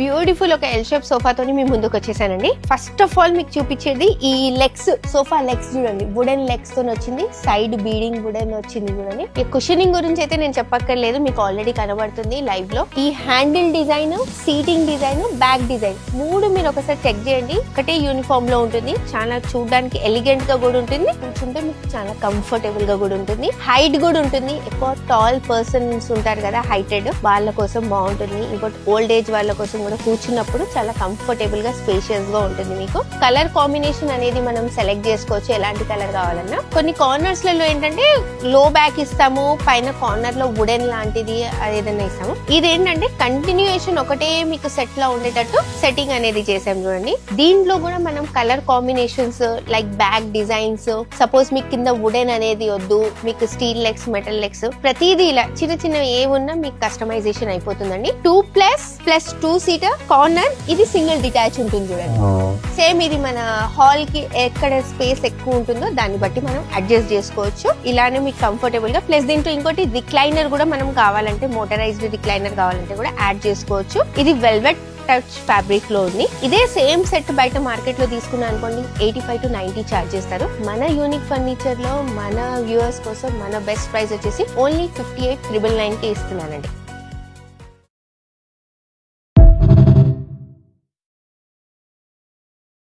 Beautiful ఒక L shape సోఫాతోని మీ ముందుకు వచ్చేసానండి. ఫస్ట్ ఆఫ్ ఆల్ మీకు చూపించేది ఈ లెగ్స్, సోఫా లెగ్స్ చూడండి, వుడెన్ లెగ్స్ తో వచ్చింది, సైడ్ బీడింగ్ వుడెన్ వచ్చింది చూడండి. ఈ కుషనింగ్ గురించి అయితే నేను చెప్పక్కర్లేదు, మీకు ఆల్రెడీ కనబడుతుంది లైవ్ లో. ఈ handle design, seating design, back design మూడు మీరు ఒకసారి చెక్ చేయండి. ఒకటే యూనిఫామ్ లో ఉంటుంది, చాలా చూడడానికి ఎలిగెంట్ గా కూడా ఉంటుంది, కూర్చుంటే మీకు చాలా కంఫర్టబుల్ గా కూడా ఉంటుంది. హైట్ కూడా ఉంటుంది, ఎక్కువ టాల్ పర్సన్స్ ఉంటారు కదా హైటెడ్, వాళ్ళ కోసం బాగుంటుంది. ఇంకోటి ఓల్డ్ ఏజ్ వాళ్ళ కోసం కూడా కూర్చున్నప్పుడు చాలా కంఫర్టబుల్ గా స్పేషియస్ గా ఉంటుంది. మీకు కలర్ కాంబినేషన్ అనేది మనం సెలెక్ట్ చేసుకోవచ్చు, ఎలాంటి కలర్ కావాలన్నా. కొన్ని కార్నర్స్ లలో ఏంటంటే లో బ్యాక్ ఇస్తాము, పైన కార్నర్ లో వుడెన్ లాంటిది ఏదైనా ఇస్తాము. ఇదేంటంటే కంటిన్యూయేషన్ ఒకటే మీకు సెట్ లా ఉండేటట్టు సెట్టింగ్ అనేది చేసాం చూడండి. దీంట్లో కూడా మనం colour combinations like back designs, suppose మీకు కింద వుడెన్ అనేది వద్దు, మీకు స్టీల్ లెగ్స్, మెటల్ లెగ్స్, ప్రతిదీ ఇలా చిన్న చిన్న ఏ ఉన్నా మీకు కస్టమైజేషన్ అయిపోతుందండి. 2++2 సీటర్ కార్నర్, ఇది సింగిల్ డిటాచ్ ఉంటుంది చూడండి. సేమ్ ఇది మన హాల్ కి ఎక్కడ స్పేస్ ఎక్కువ ఉంటుందో దాన్ని బట్టి మనం అడ్జస్ట్ చేసుకోవచ్చు. ఇలానే మీకు కంఫర్టబుల్ గా. ప్లస్ దీంట్లో ఇంకోటి రిక్లైనర్ కూడా మనం కావాలంటే, మోటరైజ్డ్ రిక్లైనర్ కావాలంటే కూడా యాడ్ చేసుకోవచ్చు. ఇది వెల్వెట్ టచ్ ఫ్యాబ్రిక్ లో ఉంది. ఇదే సేమ్ సెట్ బయట మార్కెట్ లో తీసుకున్నా అనుకోండి 85 to 90 చార్జ్ చేస్తారు. మన యూనిక్ ఫర్నిచర్ లో మన వ్యూవర్స్ కోసం మన బెస్ట్ ప్రైస్ వచ్చేసి ఓన్లీ 58,999 కి ఇస్తున్నానండి.